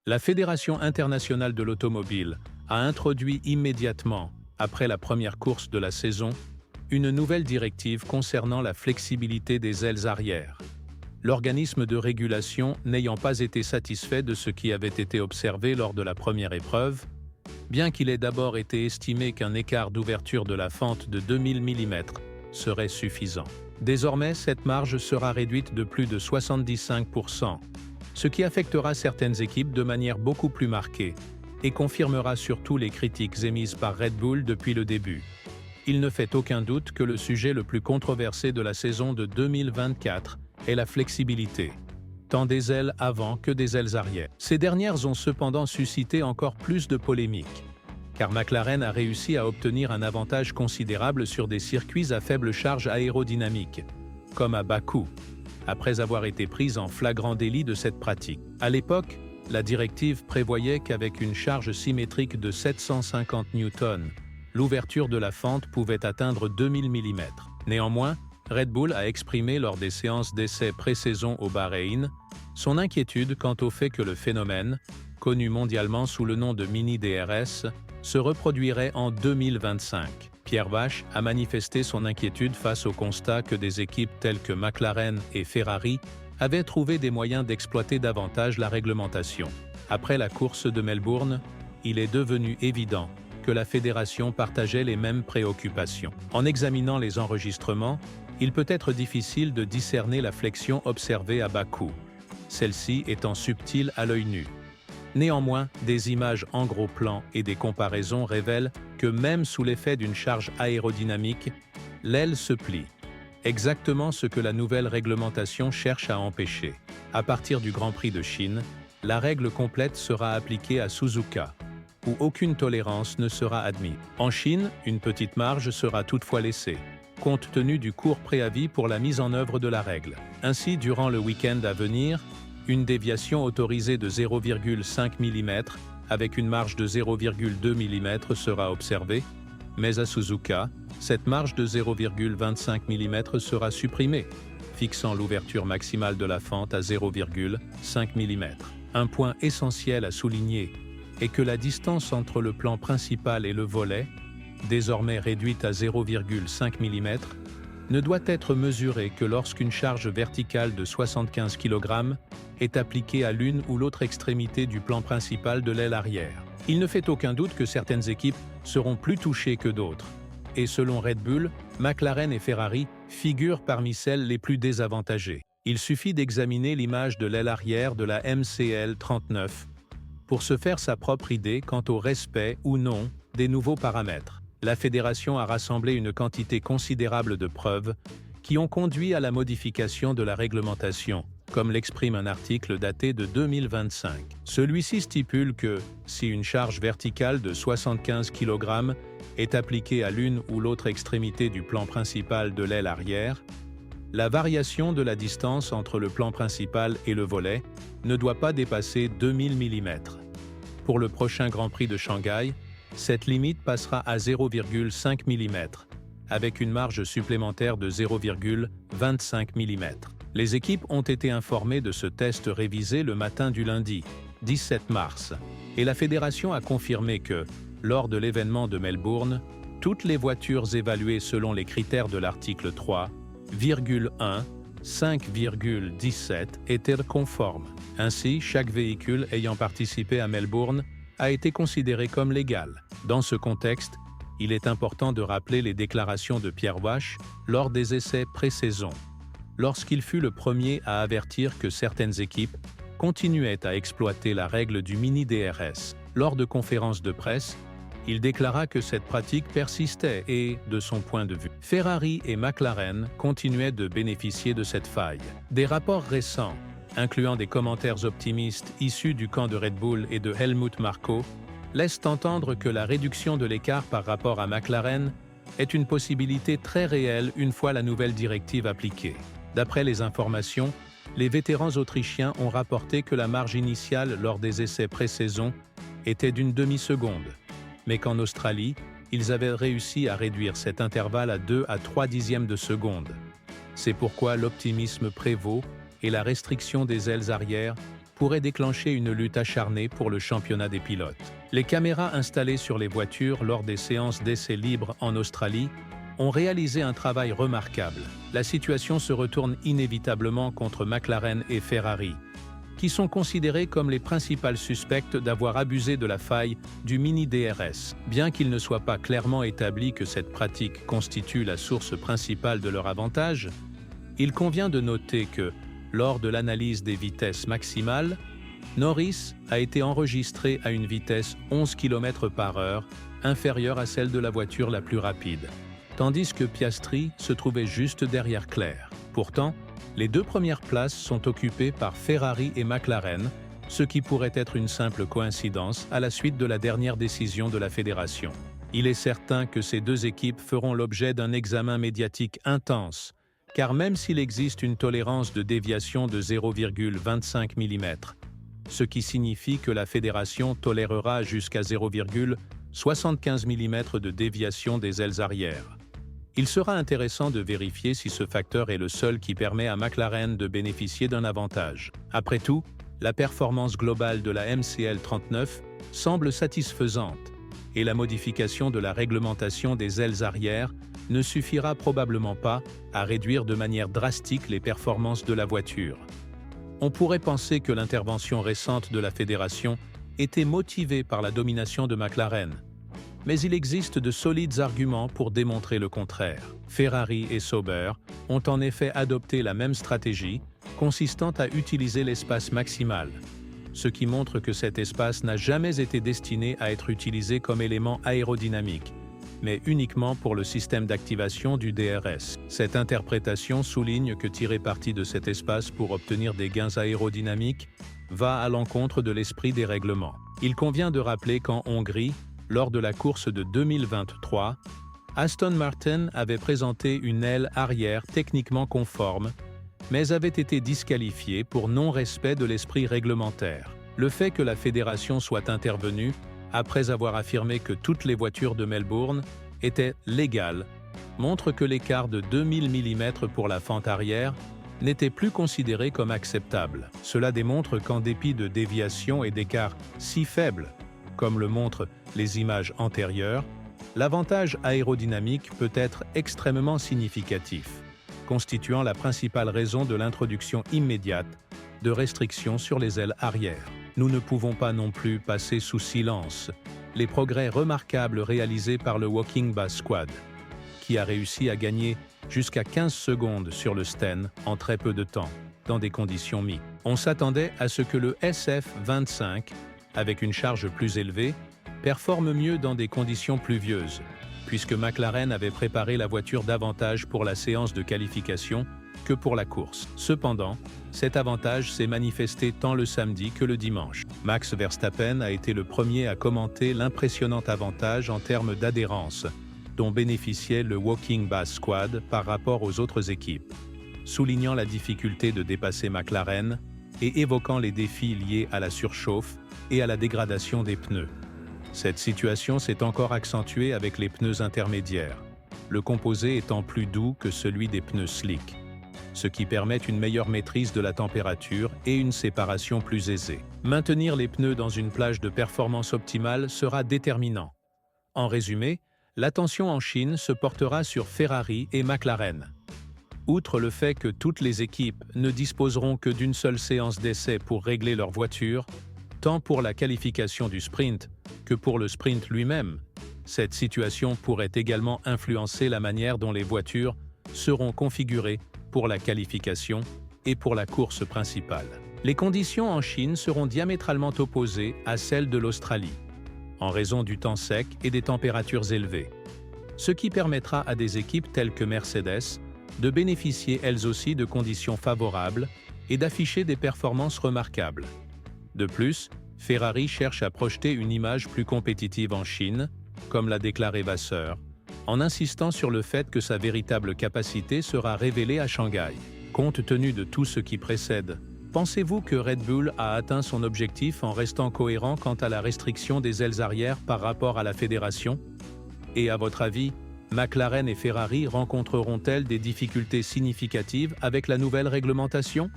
La Fédération internationale de l'automobile a introduit immédiatement, après la première course de la saison, une nouvelle directive concernant la flexibilité des ailes arrière. L'organisme de régulation n'ayant pas été satisfait de ce qui avait été observé lors de la première épreuve, bien qu'il ait d'abord été estimé qu'un écart d'ouverture de la fente de 2000 mm serait suffisant. Désormais, cette marge sera réduite de plus de 75%, ce qui affectera certaines équipes de manière beaucoup plus marquée et confirmera surtout les critiques émises par Red Bull depuis le début. Il ne fait aucun doute que le sujet le plus controversé de la saison de 2024 est la flexibilité, tant des ailes avant que des ailes arrière. Ces dernières ont cependant suscité encore plus de polémiques, car McLaren a réussi à obtenir un avantage considérable sur des circuits à faible charge aérodynamique, comme à Bakou, après avoir été prise en flagrant délit de cette pratique. À l'époque, la directive prévoyait qu'avec une charge symétrique de 750 Newton, l'ouverture de la fente pouvait atteindre 2000 mm. Néanmoins, Red Bull a exprimé lors des séances d'essai pré-saison au Bahreïn son inquiétude quant au fait que le phénomène, connu mondialement sous le nom de mini-DRS, se reproduirait en 2025. Pierre Vache a manifesté son inquiétude face au constat que des équipes telles que McLaren et Ferrari avaient trouvé des moyens d'exploiter davantage la réglementation. Après la course de Melbourne, il est devenu évident que la fédération partageait les mêmes préoccupations. En examinant les enregistrements, il peut être difficile de discerner la flexion observée à Bakou, celle-ci étant subtile à l'œil nu. Néanmoins, des images en gros plan et des comparaisons révèlent que même sous l'effet d'une charge aérodynamique, l'aile se plie. Exactement ce que la nouvelle réglementation cherche à empêcher. À partir du Grand Prix de Chine, la règle complète sera appliquée à Suzuka, où aucune tolérance ne sera admise. En Chine, une petite marge sera toutefois laissée, compte tenu du court préavis pour la mise en œuvre de la règle. Ainsi, durant le week-end à venir, une déviation autorisée de 0,5 mm avec une marge de 0,2 mm sera observée, mais à Suzuka, cette marge de 0,25 mm sera supprimée, fixant l'ouverture maximale de la fente à 0,5 mm. Un point essentiel à souligner est que la distance entre le plan principal et le volet, désormais réduite à 0,5 mm, ne doit être mesurée que lorsqu'une charge verticale de 75 kg est appliquée à l'une ou l'autre extrémité du plan principal de l'aile arrière. Il ne fait aucun doute que certaines équipes seront plus touchées que d'autres, et selon Red Bull, McLaren et Ferrari figurent parmi celles les plus désavantagées. Il suffit d'examiner l'image de l'aile arrière de la MCL 39 pour se faire sa propre idée quant au respect ou non des nouveaux paramètres. La fédération a rassemblé une quantité considérable de preuves qui ont conduit à la modification de la réglementation, comme l'exprime un article daté de 2025. Celui-ci stipule que, si une charge verticale de 75 kg est appliquée à l'une ou l'autre extrémité du plan principal de l'aile arrière, la variation de la distance entre le plan principal et le volet ne doit pas dépasser 2000 mm. Pour le prochain Grand Prix de Shanghai, cette limite passera à 0,5 mm, avec une marge supplémentaire de 0,25 mm. Les équipes ont été informées de ce test révisé le matin du lundi, 17 mars, et la fédération a confirmé que, lors de l'événement de Melbourne, toutes les voitures évaluées selon les critères de l'article 3,1 5,17 étaient conformes. Ainsi, chaque véhicule ayant participé à Melbourne a été considéré comme légal. Dans ce contexte, il est important de rappeler les déclarations de Pierre Vache lors des essais pré-saison, lorsqu'il fut le premier à avertir que certaines équipes continuaient à exploiter la règle du mini-DRS. Lors de conférences de presse, il déclara que cette pratique persistait et, de son point de vue, Ferrari et McLaren continuaient de bénéficier de cette faille. Des rapports récents, incluant des commentaires optimistes issus du camp de Red Bull et de Helmut Marko, laissent entendre que la réduction de l'écart par rapport à McLaren est une possibilité très réelle une fois la nouvelle directive appliquée. D'après les informations, les vétérans autrichiens ont rapporté que la marge initiale lors des essais pré-saison était d'une demi-seconde, mais qu'en Australie, ils avaient réussi à réduire cet intervalle à 2 à 3 dixièmes de seconde. C'est pourquoi l'optimisme prévaut et la restriction des ailes arrière pourrait déclencher une lutte acharnée pour le championnat des pilotes. Les caméras installées sur les voitures lors des séances d'essais libres en Australie ont réalisé un travail remarquable. La situation se retourne inévitablement contre McLaren et Ferrari, qui sont considérés comme les principales suspects d'avoir abusé de la faille du mini DRS. Bien qu'il ne soit pas clairement établi que cette pratique constitue la source principale de leur avantage, il convient de noter que, lors de l'analyse des vitesses maximales, Norris a été enregistré à une vitesse 11 km/h, inférieure à celle de la voiture la plus rapide, tandis que Piastri se trouvait juste derrière Claire. Pourtant, les deux premières places sont occupées par Ferrari et McLaren, ce qui pourrait être une simple coïncidence à la suite de la dernière décision de la fédération. Il est certain que ces deux équipes feront l'objet d'un examen médiatique intense, car même s'il existe une tolérance de déviation de 0,25 mm, ce qui signifie que la fédération tolérera jusqu'à 0,75 mm de déviation des ailes arrière. Il sera intéressant de vérifier si ce facteur est le seul qui permet à McLaren de bénéficier d'un avantage. Après tout, la performance globale de la MCL 39 semble satisfaisante, et la modification de la réglementation des ailes arrière ne suffira probablement pas à réduire de manière drastique les performances de la voiture. On pourrait penser que l'intervention récente de la fédération était motivée par la domination de McLaren, mais il existe de solides arguments pour démontrer le contraire. Ferrari et Sauber ont en effet adopté la même stratégie, consistant à utiliser l'espace maximal, ce qui montre que cet espace n'a jamais été destiné à être utilisé comme élément aérodynamique, mais uniquement pour le système d'activation du DRS. Cette interprétation souligne que tirer parti de cet espace pour obtenir des gains aérodynamiques va à l'encontre de l'esprit des règlements. Il convient de rappeler qu'en Hongrie, lors de la course de 2023, Aston Martin avait présenté une aile arrière techniquement conforme, mais avait été disqualifié pour non-respect de l'esprit réglementaire. Le fait que la fédération soit intervenue, après avoir affirmé que toutes les voitures de Melbourne étaient légales, montre que l'écart de 2000 mm pour la fente arrière n'était plus considéré comme acceptable. Cela démontre qu'en dépit de déviations et d'écarts si faibles, comme le montrent les images antérieures, l'avantage aérodynamique peut être extrêmement significatif, constituant la principale raison de l'introduction immédiate de restrictions sur les ailes arrière. Nous ne pouvons pas non plus passer sous silence les progrès remarquables réalisés par le Walking Bass Squad, qui a réussi à gagner jusqu'à 15 secondes sur le Sten en très peu de temps, dans des conditions mixtes. On s'attendait à ce que le SF25, avec une charge plus élevée, performe mieux dans des conditions pluvieuses, puisque McLaren avait préparé la voiture davantage pour la séance de qualification que pour la course. Cependant, cet avantage s'est manifesté tant le samedi que le dimanche. Max Verstappen a été le premier à commenter l'impressionnant avantage en termes d'adhérence dont bénéficiait le Walking Bass Squad par rapport aux autres équipes, soulignant la difficulté de dépasser McLaren et évoquant les défis liés à la surchauffe et à la dégradation des pneus. Cette situation s'est encore accentuée avec les pneus intermédiaires, le composé étant plus doux que celui des pneus slick, ce qui permet une meilleure maîtrise de la température et une séparation plus aisée. Maintenir les pneus dans une plage de performance optimale sera déterminant. En résumé, l'attention en Chine se portera sur Ferrari et McLaren. Outre le fait que toutes les équipes ne disposeront que d'une seule séance d'essai pour régler leur voiture, tant pour la qualification du sprint que pour le sprint lui-même, cette situation pourrait également influencer la manière dont les voitures seront configurées pour la qualification et pour la course principale. Les conditions en Chine seront diamétralement opposées à celles de l'Australie, en raison du temps sec et des températures élevées, ce qui permettra à des équipes telles que Mercedes de bénéficier elles aussi de conditions favorables et d'afficher des performances remarquables. De plus, Ferrari cherche à projeter une image plus compétitive en Chine, comme l'a déclaré Vasseur, en insistant sur le fait que sa véritable capacité sera révélée à Shanghai. Compte tenu de tout ce qui précède, pensez-vous que Red Bull a atteint son objectif en restant cohérent quant à la restriction des ailes arrière par rapport à la fédération? Et à votre avis, McLaren et Ferrari rencontreront-elles des difficultés significatives avec la nouvelle réglementation?